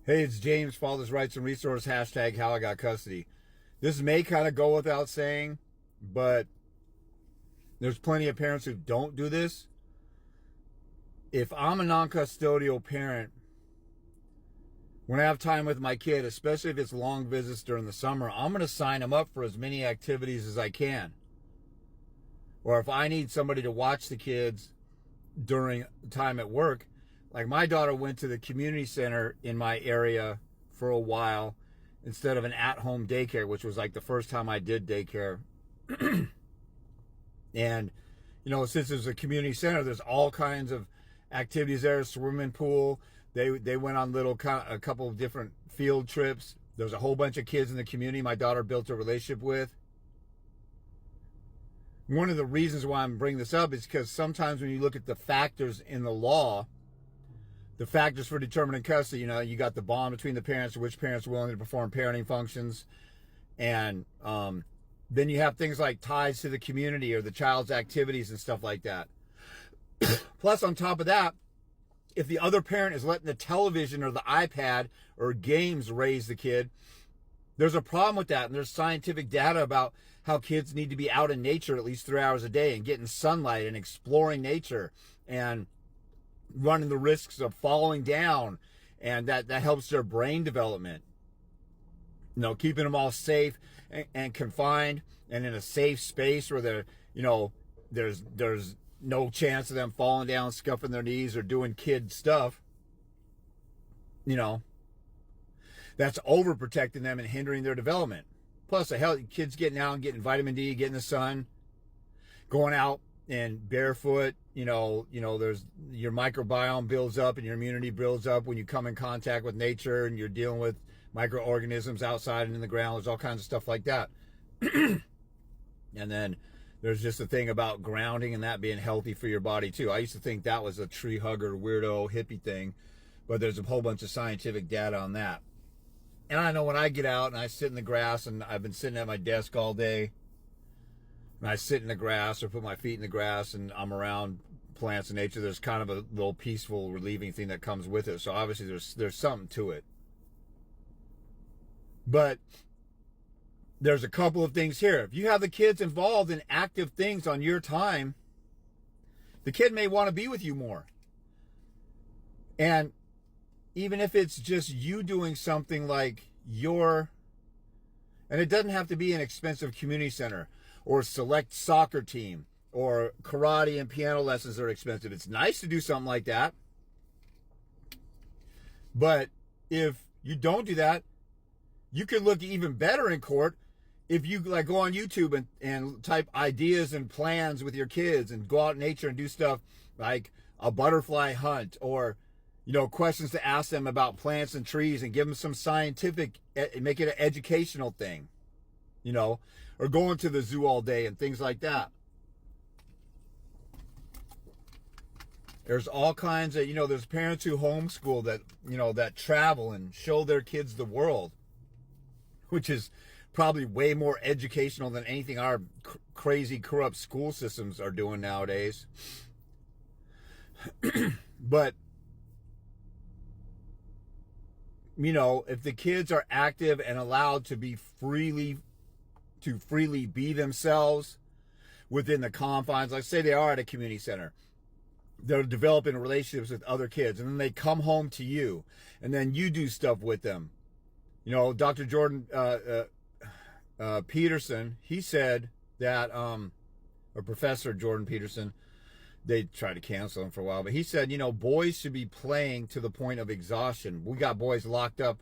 Hey, it's James, Father's Rights and Resource, hashtag how I got custody. This may kind of go without saying, but there's plenty of parents who don't do this. If I'm a non-custodial parent, when I have time with my kid, especially if it's long visits during the summer, I'm going to sign them up for as many activities as I can. Or if I need somebody to watch the kids during time at work, like my daughter went to the community center in my area for a while instead of an at-home daycare, which was like the first time I did daycare. And, you know, since it's a community center, there's all kinds of activities there, swimming pool. They went on a couple of different field trips. There's a whole bunch of kids in the community my daughter built a relationship with. One of the reasons why I'm bringing this up is because sometimes when you look at the factors in the law, the factors for determining custody, you know, you got the bond between the parents, which parents are willing to perform parenting functions. And then you have things like ties to the community or the child's activities and stuff like that. Plus, on top of that, if the other parent is letting the television or the iPad or games raise the kid, there's a problem with that. And there's scientific data about how kids need to be out in nature at least 3 hours a day and getting sunlight and exploring nature and running the risks of falling down, and that helps their brain development. You know, keeping them all safe and confined and in a safe space where they're, you know, there's no chance of them falling down, scuffing their knees, or doing kid stuff. You know, that's overprotecting them and hindering their development. Plus, kids getting out and getting vitamin D, getting the sun, going out and barefoot, you know, there's your microbiome builds up and your immunity builds up when you come in contact with nature and you're dealing with microorganisms outside and in the ground. There's all kinds of stuff like that. And then there's just a thing about grounding and that being healthy for your body too. I used to think that was a tree hugger, weirdo, hippie thing, but there's a whole bunch of scientific data on that. And I know when I get out and I sit in the grass, and I've been sitting at my desk all day, and I sit in the grass or put my feet in the grass and I'm around plants and nature, there's kind of a little peaceful, relieving thing that comes with it. So obviously there's something to it. But there's a couple of things here. If you have the kids involved in active things on your time, the kid may want to be with you more. And even if it's just you doing something like and it doesn't have to be an expensive community center or select soccer team or karate and piano lessons that are expensive. It's nice to do something like that. But if you don't do that, you can look even better in court if you like go on YouTube and type ideas and plans with your kids and go out in nature and do stuff like a butterfly hunt, or, you know, questions to ask them about plants and trees, and give them some scientific, make it an educational thing, you know, or going to the zoo all day and things like that. There's all kinds of, you know, there's parents who homeschool that, you know, that travel and show their kids the world, which is probably way more educational than anything our crazy, corrupt school systems are doing nowadays. But, you know, if the kids are active and allowed to freely be themselves within the confines, like say they are at a community center, they're developing relationships with other kids, and then they come home to you, and then you do stuff with them. You know, Dr. Jordan Peterson, he said that, or Professor Jordan Peterson, they tried to cancel him for a while, but he said, you know, boys should be playing to the point of exhaustion. We got boys locked up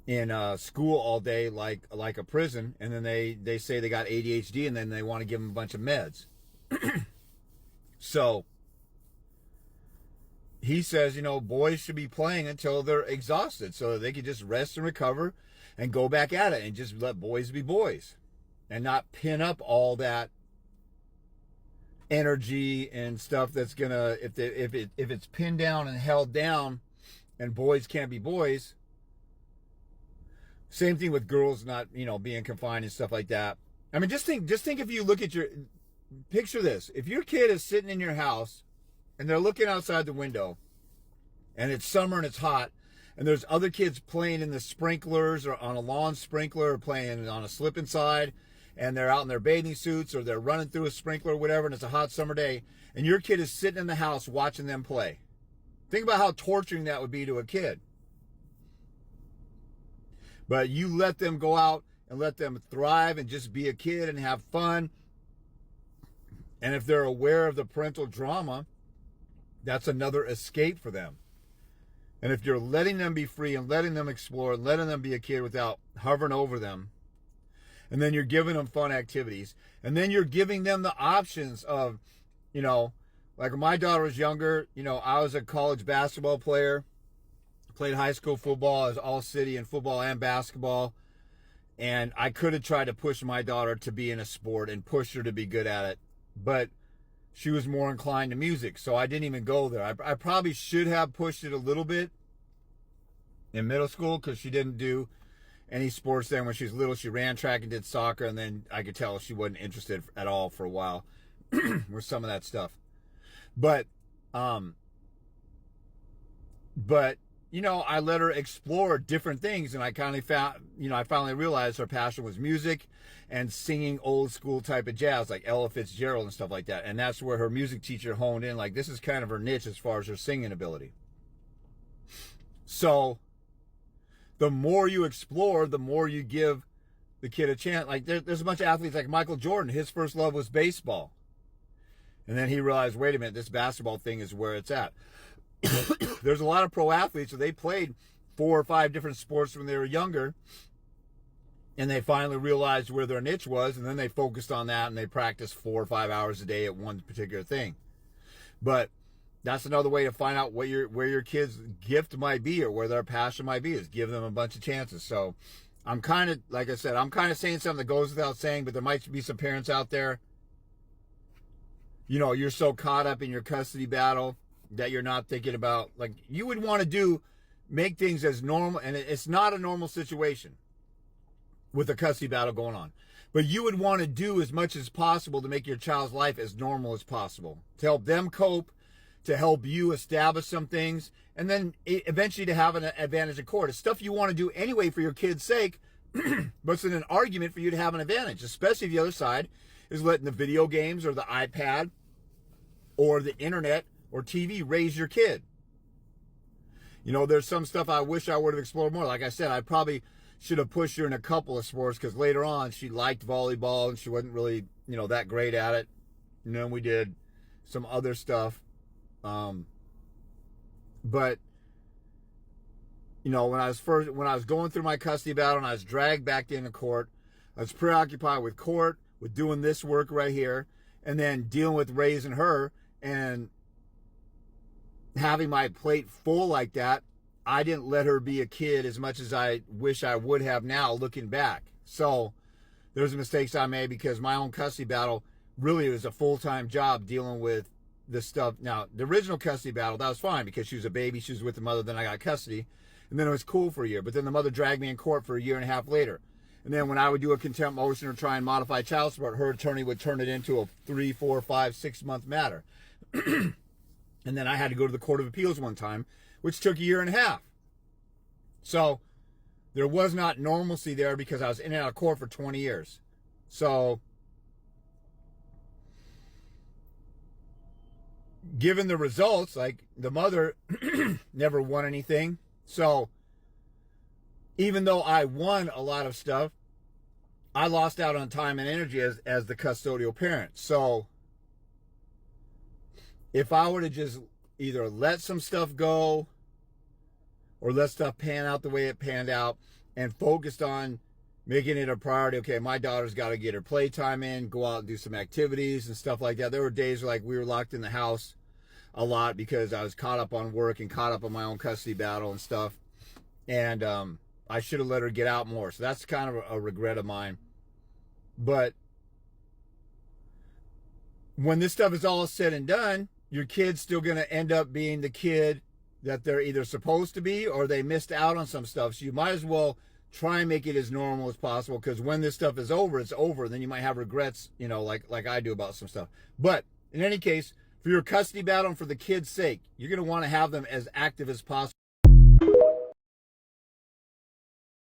in school all day like a prison, and then they say they got ADHD, and then they want to give them a bunch of meds. So he says, you know, boys should be playing until they're exhausted so that they can just rest and recover and go back at it, and just let boys be boys and not pin up all that energy and stuff that's gonna, if it's pinned down and held down and boys can't be boys. Same thing with girls not, you know, being confined and stuff like that. I mean, just think if you look at picture this. If your kid is sitting in your house and they're looking outside the window and it's summer and it's hot and there's other kids playing in the sprinklers or on a lawn sprinkler or playing on a slip and slide, and they're out in their bathing suits or they're running through a sprinkler or whatever, and it's a hot summer day, and your kid is sitting in the house watching them play. Think about how torturing that would be to a kid. But you let them go out and let them thrive and just be a kid and have fun. And if they're aware of the parental drama, that's another escape for them. And if you're letting them be free and letting them explore and letting them be a kid without hovering over them, and then you're giving them fun activities, and then you're giving them the options of, like when my daughter was younger, I was a college basketball player, played high school football as all city in football and basketball. And I could have tried to push my daughter to be in a sport and push her to be good at it. But she was more inclined to music, so I didn't even go there. I probably should have pushed it a little bit in middle school because she didn't do any sports then when she was little. She ran track and did soccer, and then I could tell she wasn't interested at all for a while with some of that stuff. But I let her explore different things, and I finally realized her passion was music and singing old school type of jazz, like Ella Fitzgerald and stuff like that. And that's where her music teacher honed in, like this is kind of her niche as far as her singing ability. So the more you explore, the more you give the kid a chance. Like there's a bunch of athletes like Michael Jordan. His first love was baseball. And then he realized, wait a minute, this basketball thing is where it's at. There's a lot of pro athletes, so they played 4 or 5 different sports when they were younger, and they finally realized where their niche was, and then they focused on that, and they practiced 4 or 5 hours a day at one particular thing. But that's another way to find out where your kid's gift might be or where their passion might be, is give them a bunch of chances. So I'm kind of, like I said, I'm kind of saying something that goes without saying, but there might be some parents out there, you're so caught up in your custody battle that you're not thinking about, like, you would want to make things as normal, and it's not a normal situation with a custody battle going on, but you would want to do as much as possible to make your child's life as normal as possible, to help them cope, to help you establish some things, and then eventually to have an advantage in court. It's stuff you want to do anyway for your kid's sake, but it's an argument for you to have an advantage, especially if the other side is letting the video games or the iPad or the internet or TV raise your kid. There's some stuff I wish I would have explored more. Like I said, I probably should have pushed her in a couple of sports, because later on she liked volleyball and she wasn't really, that great at it. And then we did some other stuff. But when I was going through my custody battle and I was dragged back into court, I was preoccupied with court, with doing this work right here, and then dealing with raising her and having my plate full like that. I didn't let her be a kid as much as I wish I would have now, looking back. So there's mistakes I made, because my own custody battle really was a full-time job dealing with this stuff. Now, the original custody battle, that was fine because she was a baby, she was with the mother, then I got custody, and then it was cool for a year. But then the mother dragged me in court for a year and a half later. And then when I would do a contempt motion or try and modify child support, her attorney would turn it into a 3, 4, 5, 6 month matter. And then I had to go to the Court of Appeals one time, which took a year and a half. So there was not normalcy there because I was in and out of court for 20 years. So given the results, like the mother never won anything. So even though I won a lot of stuff, I lost out on time and energy as the custodial parent. So if I were to just either let some stuff go or let stuff pan out the way it panned out and focused on making it a priority, okay, my daughter's got to get her playtime in, go out and do some activities and stuff like that. There were days where, like, we were locked in the house a lot because I was caught up on work and caught up on my own custody battle and stuff. And I should have let her get out more. So that's kind of a regret of mine. But when this stuff is all said and done, your kid's still going to end up being the kid that they're either supposed to be or they missed out on some stuff. So you might as well try and make it as normal as possible, because when this stuff is over, it's over. Then you might have regrets, like I do about some stuff. But in any case, for your custody battle and for the kid's sake, you're going to want to have them as active as possible.